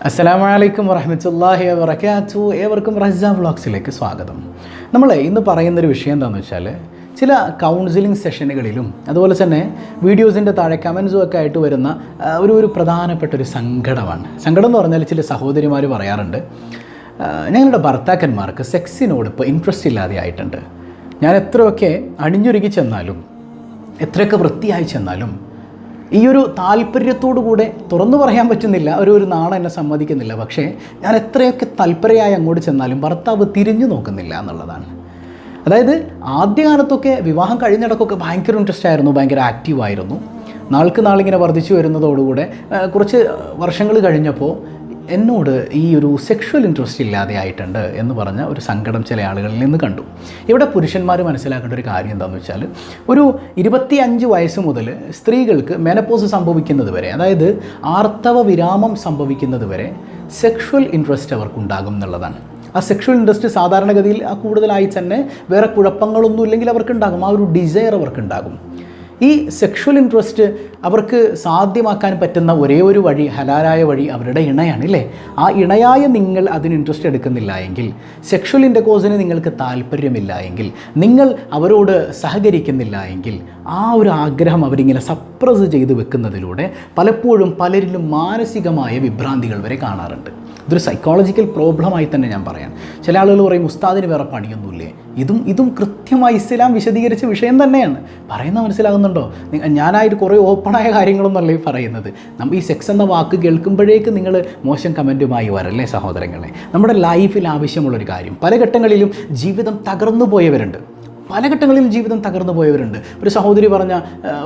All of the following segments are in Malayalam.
അസ്സലാമു അലൈക്കും വറഹ്മത്തുള്ളാഹി വബറകാതുഹു. ഏവർക്കും റസ്സ വ്ളോഗ്സിലേക്ക് സ്വാഗതം. നമ്മൾ ഇന്ന് പറയുന്നൊരു വിഷയം എന്താണെന്ന് വെച്ചാൽ, ചില കൗൺസിലിംഗ് സെഷനുകളിലും അതുപോലെ തന്നെ വീഡിയോസിൻ്റെ താഴെ കമൻസും ഒക്കെ ആയിട്ട് വരുന്ന ഒരു പ്രധാനപ്പെട്ട ഒരു സങ്കടമാണ്. സങ്കടം എന്ന് പറഞ്ഞാൽ ചില സഹോദരിമാർ പറയാറുണ്ട്, ഞങ്ങളുടെ ഭർത്താക്കന്മാർക്ക് സെക്സിനോട് ഇപ്പോൾ ഇൻട്രസ്റ്റ് ഇല്ലാതെ ആയിട്ടുണ്ട്. ഞാൻ എത്രയൊക്കെ അണിഞ്ഞൊരുക്കി ചെന്നാലും എത്രയൊക്കെ വൃത്തിയായി ചെന്നാലും ഈ ഒരു താല്പര്യത്തോടു കൂടെ തുറന്നു പറയാൻ പറ്റുന്നില്ല, ഒരു നാണം എന്നെ സമ്മതിക്കുന്നില്ല. പക്ഷേ ഞാൻ എത്രയൊക്കെ തൽപരയായി അങ്ങോട്ട് ചെന്നാലും ഭർത്താവ് തിരിഞ്ഞു നോക്കുന്നില്ല എന്നുള്ളതാണ്. അതായത് ആദ്യകാലത്തൊക്കെ വിവാഹം കഴിഞ്ഞിടക്കൊക്കെ ഭയങ്കര ഇൻട്രസ്റ്റ് ആയിരുന്നു, ഭയങ്കര ആക്റ്റീവായിരുന്നു. നാൾക്ക് നാളിങ്ങനെ വർദ്ധിച്ചു വരുന്നതോടുകൂടെ കുറച്ച് വർഷങ്ങൾ കഴിഞ്ഞപ്പോൾ എന്നോട് ഈ ഒരു സെക്ഷൽ ഇൻട്രസ്റ്റ് ഇല്ലാതെ ആയിട്ടുണ്ട് എന്ന് പറഞ്ഞ ഒരു സങ്കടം ചില ആളുകളിൽ നിന്ന് കണ്ടു. ഇവിടെ പുരുഷന്മാർ മനസ്സിലാക്കേണ്ട ഒരു കാര്യം എന്താണെന്ന് വെച്ചാൽ, ഒരു 25 വയസ്സ് മുതൽ സ്ത്രീകൾക്ക് മെനപ്പോസ് സംഭവിക്കുന്നത് വരെ, അതായത് ആർത്തവ വിരാമം സംഭവിക്കുന്നത് വരെ സെക്ഷൽ ഇൻട്രസ്റ്റ് അവർക്കുണ്ടാകും എന്നുള്ളതാണ്. ആ സെക്ഷൽ ഇൻട്രസ്റ്റ് സാധാരണഗതിയിൽ കൂടുതലായി തന്നെ വേറെ കുഴപ്പങ്ങളൊന്നും ഇല്ലെങ്കിൽ അവർക്കുണ്ടാകും, ആ ഒരു ഡിസയർ അവർക്കുണ്ടാകും. ഈ സെക്ഷൽ ഇൻട്രസ്റ്റ് അവർക്ക് സാധ്യമാക്കാൻ പറ്റുന്ന ഒരേ ഒരു വഴി, ഹലാലായ വഴി അവരുടെ ഇണയാണ്, ഇല്ലേ? ആ ഇണയായ നിങ്ങൾ അതിന് ഇൻട്രസ്റ്റ് എടുക്കുന്നില്ല എങ്കിൽ, സെക്ഷൽ ഇൻ്റർകോഴ്സിന് നിങ്ങൾക്ക് താല്പര്യമില്ല എങ്കിൽ, നിങ്ങൾ അവരോട് സഹകരിക്കുന്നില്ല എങ്കിൽ, ആ ഒരു ആഗ്രഹം അവരിങ്ങനെ സപ്രസ് ചെയ്ത് വെക്കുന്നതിലൂടെ പലപ്പോഴും പലരിലും മാനസികമായ വിഭ്രാന്തികൾ വരെ കാണാറുണ്ട്. ഇതൊരു സൈക്കോളജിക്കൽ പ്രോബ്ലമായി തന്നെ ഞാൻ പറയാം. ചില ആളുകൾ പറയും, ഉസ്താദിന് വേറെ പണിയൊന്നുമില്ലേ? ഇതും കൃത്യമായി ഇസ്ലാം വിശദീകരിച്ച വിഷയം തന്നെയാണ്. പറയുന്നത് മനസ്സിലാകുന്നുണ്ടോ? ഞാനായിട്ട് കുറേ ഓപ്പണായ കാര്യങ്ങളൊന്നുമല്ല ഈ പറയുന്നത്. നമ്മൾ ഈ സെക്സ് എന്ന വാക്ക് കേൾക്കുമ്പോഴേക്ക് നിങ്ങൾ മോശം കമൻറ്റുമായി വരല്ലേ സഹോദരങ്ങളെ? നമ്മുടെ ലൈഫിൽ ആവശ്യമുള്ളൊരു കാര്യം. പല ഘട്ടങ്ങളിലും ജീവിതം തകർന്നു പോയവരുണ്ട്, ഒരു സഹോദരി പറഞ്ഞ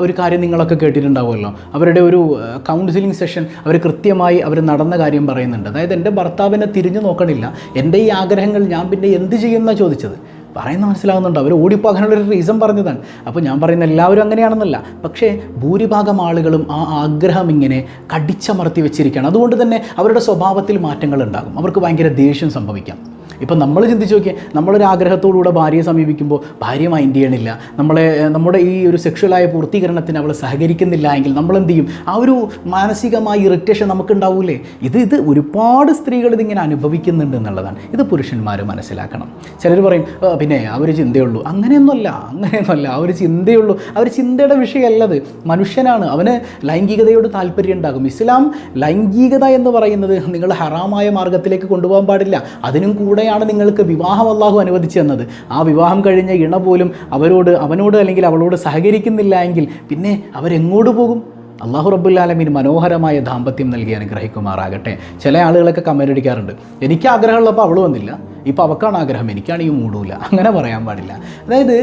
ഒരു കാര്യം നിങ്ങളൊക്കെ കേട്ടിട്ടുണ്ടാവുമല്ലോ. അവരുടെ ഒരു കൗൺസിലിംഗ് സെഷൻ അവർ കൃത്യമായി നടന്ന കാര്യം പറയുന്നുണ്ട്. അതായത് എൻ്റെ ഭർത്താവിനെ തിരിഞ്ഞു നോക്കണില്ല, എൻ്റെ ഈ ആഗ്രഹങ്ങൾ ഞാൻ പിന്നെ എന്ത് ചെയ്യുമെന്നാണ് ചോദിച്ചത്. പറയുന്നത് മനസ്സിലാകുന്നുണ്ട്. അവർ ഓടിപ്പോകാനുള്ളൊരു റീസൺ പറഞ്ഞതാണ്. അപ്പോൾ ഞാൻ പറയുന്ന എല്ലാവരും അങ്ങനെയാണെന്നല്ല, പക്ഷേ ഭൂരിഭാഗം ആളുകളും ആ ആഗ്രഹം ഇങ്ങനെ കടിച്ചമർത്തി വെച്ചിരിക്കുകയാണ്. അതുകൊണ്ട് തന്നെ അവരുടെ സ്വഭാവത്തിൽ മാറ്റങ്ങൾ ഉണ്ടാകും. അവർക്ക് ഭയങ്കര ദേഷ്യം സംഭവിക്കാം. ഇപ്പം നമ്മൾ ചിന്തിച്ച് നോക്കിയാൽ, നമ്മളൊരു ആഗ്രഹത്തോടുകൂടെ ഭാര്യയെ സമീപിക്കുമ്പോൾ ഭാര്യ മൈൻഡ് ചെയ്യണില്ല, നമ്മുടെ ഈ ഒരു സെക്ഷലായ പൂർത്തീകരണത്തിന് അവൾ സഹകരിക്കുന്നില്ല എങ്കിൽ നമ്മൾ എന്ത് ചെയ്യും? ആ ഒരു മാനസികമായ ഇറിറ്റേഷൻ നമുക്കുണ്ടാവൂലേ? ഇത് ഒരുപാട് സ്ത്രീകൾ ഇതിങ്ങനെ അനുഭവിക്കുന്നുണ്ട് എന്നുള്ളതാണ്. ഇത് പുരുഷന്മാർ മനസ്സിലാക്കണം. ചിലർ പറയും, പിന്നെ അവർ ചിന്തയുള്ളൂ. അങ്ങനെയൊന്നുമല്ല. ആ ഒരു ചിന്തയുള്ളൂ. അവർ ചിന്തയുടെ വിഷയമല്ലത്. മനുഷ്യനാണ്, അവന് ലൈംഗികതയോട് താല്പര്യം ഉണ്ടാകും. ഇസ്ലാം ലൈംഗികത എന്ന് പറയുന്നത് നിങ്ങൾ ഹറാമായ മാർഗത്തിലേക്ക് കൊണ്ടുപോകാൻ പാടില്ല. അതിനും കൂടെ നിങ്ങൾക്ക് വിവാഹം അല്ലാഹു അനുവദിച്ചു തന്നത്. ആ വിവാഹം കഴിഞ്ഞ ഇണ പോലും അവനോട് അല്ലെങ്കിൽ അവളോട് സഹകരിക്കുന്നില്ല എങ്കിൽ പിന്നെ അവരെങ്ങോട്ട് പോകും? അല്ലാഹു റബ്ബുൽ ആലമീൻ മനോഹരമായ ദാമ്പത്യം നൽകി അനുഗ്രഹിക്കുമാറാകട്ടെ. ചില ആളുകളൊക്കെ കമൻ്റ് അടിക്കാറുണ്ട്, എനിക്ക് ആഗ്രഹമുള്ളപ്പോൾ അവൾ വന്നില്ല, ഇപ്പോൾ അവൾക്കാണ് ആഗ്രഹം, എനിക്കാണെങ്കിൽ മൂടൂല. അങ്ങനെ പറയാൻ പാടില്ല. അതായത്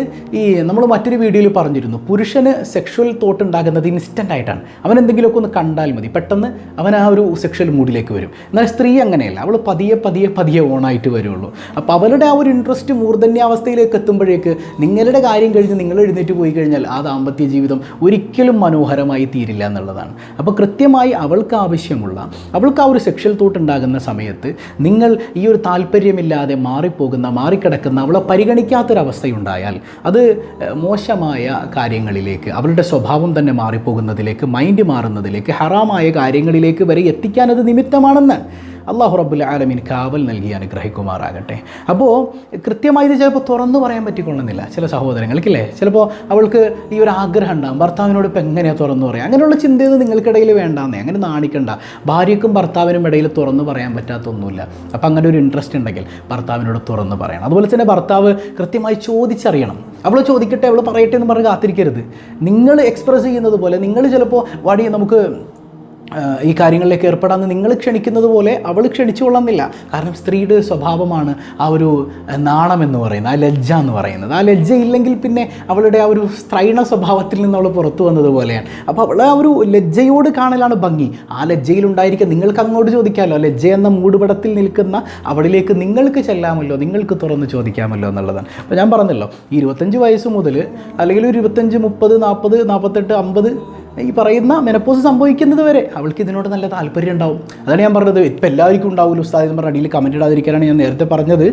നമ്മൾ മറ്റൊരു വീഡിയോയിൽ പറഞ്ഞിരുന്നു, പുരുഷന് സെക്ഷൽ തോട്ട് ഉണ്ടാകുന്നത് ഇൻസ്റ്റൻ്റ് ആയിട്ടാണ്. അവൻ എന്തെങ്കിലുമൊക്കെ ഒന്ന് കണ്ടാൽ മതി, പെട്ടെന്ന് അവൻ ആ ഒരു സെക്ഷൽ മൂഡിലേക്ക് വരും. എന്നാൽ സ്ത്രീ അങ്ങനെയല്ല, അവൾ പതിയെ ഓണായിട്ട് വരുള്ളൂ. അപ്പോൾ അവളുടെ ആ ഒരു ഇൻട്രസ്റ്റ് മൂർധന്യാവസ്ഥയിലേക്ക് എത്തുമ്പോഴേക്ക് നിങ്ങളുടെ കാര്യം കഴിഞ്ഞ് നിങ്ങൾ എഴുന്നേറ്റ് പോയി കഴിഞ്ഞാൽ ആ ദാമ്പത്യ ജീവിതം ഒരിക്കലും മനോഹരമായി തീരില്ല എന്നുള്ളതാണ്. അപ്പോൾ കൃത്യമായി അവൾക്ക് ആവശ്യമുള്ള, അവൾക്ക് ആ ഒരു സെക്ഷൽ തോട്ട് ഉണ്ടാകുന്ന സമയത്ത് നിങ്ങൾ ഈ ഒരു താല്പര്യമില്ലാതെ മാറിക്കിടക്കുന്ന, അവളെ പരിഗണിക്കാത്തൊരവസ്ഥയുണ്ടായാൽ അത് മോശമായ കാര്യങ്ങളിലേക്ക്, അവളുടെ സ്വഭാവം തന്നെ മാറിപ്പോകുന്നതിലേക്ക്, മൈൻഡ് മാറുന്നതിലേക്ക്, ഹറാമായ കാര്യങ്ങളിലേക്ക് വരെ എത്തിക്കാനത് നിമിത്തമാണെന്ന് അല്ലാഹു റബ്ബുൽ ആലമീൻ കാവൽ നൽകി അനുഗ്രഹിക്കുമാറാകട്ടെ. അപ്പോൾ കൃത്യമായി ഇത് ചിലപ്പോൾ തുറന്നു പറയാൻ പറ്റിക്കൊള്ളുന്നില്ല ചില സഹോദരങ്ങൾക്കില്ലേ. ചിലപ്പോൾ അവൾക്ക് ഈ ഒരു ആഗ്രഹം ഉണ്ടാകും, ഭർത്താവിനോട് ഇപ്പോൾ എങ്ങനെയാണ് തുറന്നു പറയാം? അങ്ങനെയുള്ള ചിന്തയൊന്നും നിങ്ങൾക്കിടയിൽ വേണ്ടാന്നേ, അങ്ങനെ നാണിക്കണ്ട. ഭാര്യയ്ക്കും ഭർത്താവിനും ഇടയിൽ തുറന്നു പറയാൻ പറ്റാത്തൊന്നുമില്ല. അപ്പോൾ അങ്ങനെ ഒരു ഇൻട്രസ്റ്റ് ഉണ്ടെങ്കിൽ ഭർത്താവിനോട് തുറന്നു പറയണം. അതുപോലെ തന്നെ ഭർത്താവ് കൃത്യമായി ചോദിച്ചറിയണം. അവൾ ചോദിക്കട്ടെ, അവൾ പറയട്ടെ എന്ന് പറഞ്ഞ് കാത്തിരിക്കരുത്. നിങ്ങൾ എക്സ്പ്രസ് ചെയ്യുന്നത് പോലെ, നിങ്ങൾ ചിലപ്പോൾ നമുക്ക് ഈ കാര്യങ്ങളിലേക്ക് ഏർപ്പെടാമെന്ന് നിങ്ങൾ ക്ഷണിക്കുന്നത് പോലെ അവൾ ക്ഷണിച്ചു കൊള്ളുന്നില്ല. കാരണം സ്ത്രീയുടെ സ്വഭാവമാണ് ആ ഒരു നാണം എന്ന് പറയുന്നത്, ആ ലജ്ജ എന്ന് പറയുന്നത്. ആ ലജ്ജ ഇല്ലെങ്കിൽ പിന്നെ അവളുടെ ആ ഒരു സ്ത്രൈണ സ്വഭാവത്തിൽ നിന്ന് അവൾ പുറത്തു വന്നതുപോലെയാണ്. അപ്പോൾ അവൾ ആ ഒരു ലജ്ജയോട് കാണലാണ് ഭംഗി. ആ ലജ്ജയിലുണ്ടായിരിക്കുക നിങ്ങൾക്ക് അങ്ങോട്ട് ചോദിക്കാമല്ലോ. ലജ്ജ എന്ന മൂടുപടത്തിൽ നിൽക്കുന്ന അവളിലേക്ക് നിങ്ങൾക്ക് ചെല്ലാമല്ലോ, നിങ്ങൾക്ക് തുറന്ന് ചോദിക്കാമല്ലോ എന്നുള്ളതാണ്. അപ്പോൾ ഞാൻ പറഞ്ഞല്ലോ, ഈ 25 വയസ്സ് മുതൽ അല്ലെങ്കിൽ ഒരു 25, 30, 40, 48, 50 ഈ പറയുന്ന മെനപ്പോസ് സംഭവിക്കുന്നത് വരെ അവൾക്ക് ഇതിനോട് നല്ല താല്പര്യം ഉണ്ടാവും. അതാണ് ഞാൻ പറഞ്ഞത്. ഇപ്പം എല്ലാവർക്കും ഉണ്ടാവില്ല ഉസ്താദ് എന്ന് പറഞ്ഞ അടിയിൽ കമൻറ്റ് ഇടാതിരിക്കാനാണ് ഞാൻ നേരത്തെ പറഞ്ഞത്.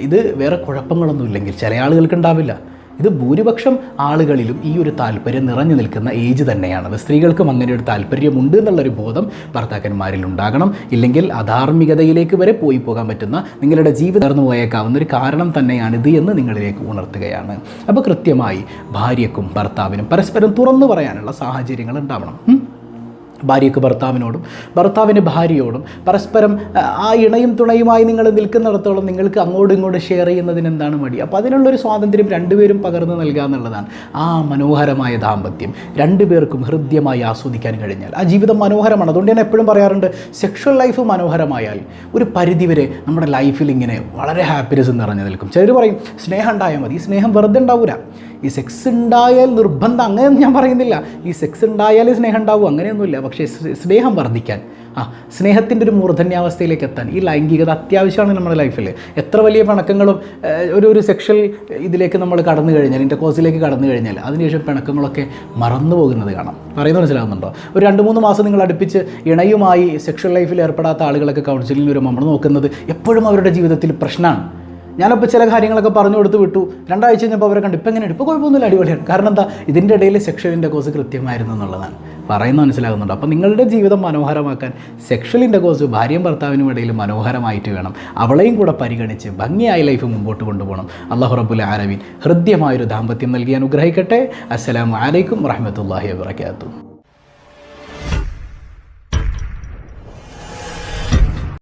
ഇത് വേറെ കുഴപ്പങ്ങളൊന്നും ഇല്ലെങ്കിൽ ചില ആളുകൾക്ക് ഉണ്ടാവില്ല. ഇത് ഭൂരിപക്ഷം ആളുകളിലും ഈ ഒരു താല്പര്യം നിറഞ്ഞു നിൽക്കുന്ന ഏജ് തന്നെയാണത്. സ്ത്രീകൾക്കും അങ്ങനെ ഒരു താല്പര്യമുണ്ട് എന്നുള്ളൊരു ബോധം ഭർത്താക്കന്മാരിൽ ഉണ്ടാകണം. ഇല്ലെങ്കിൽ അധാർമികതയിലേക്ക് വരെ പോകാൻ പറ്റുന്ന, നിങ്ങളുടെ ജീവിതം തകർന്നു പോയേക്കാവുന്ന ഒരു കാരണം തന്നെയാണിത് എന്ന് നിങ്ങളിലേക്ക് ഉണർത്തുകയാണ്. അപ്പോൾ കൃത്യമായി ഭാര്യയ്ക്കും ഭർത്താവിനും പരസ്പരം തുറന്നു പറയാനുള്ള സാഹചര്യങ്ങൾ ഉണ്ടാവണം. ഭാര്യയ്ക്ക് ഭർത്താവിനോടും ഭർത്താവിന് ഭാര്യയോടും പരസ്പരം ആ ഇണയും തുണയുമായി നിങ്ങൾ നിൽക്കുന്നിടത്തോളം നിങ്ങൾക്ക് അങ്ങോട്ടും ഇങ്ങോട്ടും ഷെയർ ചെയ്യുന്നതിന് എന്താണ് മടി? അപ്പോൾ അതിനുള്ളൊരു സ്വാതന്ത്ര്യം രണ്ടുപേരും പകർന്നു നൽകുക എന്നുള്ളതാണ്. ആ മനോഹരമായ ദാമ്പത്യം രണ്ടുപേർക്കും ഹൃദ്യമായി ആസ്വദിക്കാൻ കഴിഞ്ഞാൽ ആ ജീവിതം മനോഹരമാണ്. അതുകൊണ്ട് ഞാൻ എപ്പോഴും പറയാറുണ്ട്, സെക്ഷൽ ലൈഫ് മനോഹരമായാൽ ഒരു പരിധിവരെ നമ്മുടെ ലൈഫിൽ ഇങ്ങനെ വളരെ ഹാപ്പിനെസ് നിറഞ്ഞു നിൽക്കും. ചിലർ പറയും സ്നേഹം ഉണ്ടായാൽ മതി. ഈ സ്നേഹം വെറുതെ ഉണ്ടാവില്ല. ഈ സെക്സ് ഉണ്ടായാൽ നിർബന്ധം അങ്ങനെയൊന്നും ഞാൻ പറയുന്നില്ല. ഈ സെക്സ് ഉണ്ടായാൽ സ്നേഹം ഉണ്ടാവും അങ്ങനെയൊന്നുമില്ല. പക്ഷേ സ്നേഹം വർദ്ധിക്കാൻ, സ്നേഹത്തിൻ്റെ ഒരു മൂർധന്യാവസ്ഥയിലേക്ക് എത്താൻ ഈ ലൈംഗികത അത്യാവശ്യമാണ് നമ്മുടെ ലൈഫിൽ. എത്ര വലിയ പിണക്കങ്ങളും ഒരു സെക്ഷൽ ഇതിലേക്ക് നമ്മൾ കടന്നു കഴിഞ്ഞാൽ, ഇൻ്റർകോഴ്സിലേക്ക് കടന്നു കഴിഞ്ഞാൽ അതിനുശേഷം പിണക്കങ്ങളൊക്കെ മറന്നു പോകുന്നത് കാണാം. പറയുന്നത് മനസ്സിലാകുന്നുണ്ടോ? ഒരു 2-3 മാസം നിങ്ങൾ അടുപ്പിച്ച് ഇണയുമായി സെക്ഷൽ ലൈഫിൽ ഏർപ്പെടാത്ത ആളുകളൊക്കെ കൗൺസിലിംഗ് വരുമ്പോൾ നമ്മൾ നോക്കുന്നത് എപ്പോഴും അവരുടെ ജീവിതത്തിൽ പ്രശ്നമാണ്. ഞാനപ്പോൾ ചില കാര്യങ്ങളൊക്കെ പറഞ്ഞു കൊടുത്ത് വിട്ടു. 2 ആഴ്ച കഴിഞ്ഞപ്പോൾ അവരെ കണ്ടു, ഇപ്പം എങ്ങനെയാണ്? ഇപ്പോൾ കുഴപ്പമൊന്നുമില്ല, അടിപൊളിയാണ്. കാരണം എന്താ? ഇതിൻ്റെ ഇടയിൽ സെക്ഷൽ ഇൻ്റർകോഴ്സ് കൃത്യമായിരുന്നു എന്നുള്ളതാണ്. പറയുന്നത് മനസ്സിലാകുന്നുണ്ട്? അപ്പോൾ നിങ്ങളുടെ ജീവിതം മനോഹരമാക്കാൻ സെക്ഷൽ ഇൻ്റർകോഴ്സ് ഭാര്യയും ഭർത്താവിനും ഇടയിൽ മനോഹരമായിട്ട് വേണം. അവളെയും കൂടെ പരിഗണിച്ച് ഭംഗിയായ ലൈഫ് മുമ്പോട്ട് കൊണ്ടുപോകണം. അല്ലാഹു റബ്ബുൽ ആലമീൻ ഹൃദ്യമായൊരു ദാമ്പത്യം നൽകി അനുഗ്രഹിക്കട്ടെ. അസ്സലാമു അലൈക്കും വറഹ്മത്തുള്ളാഹി വബറകാതുഹു.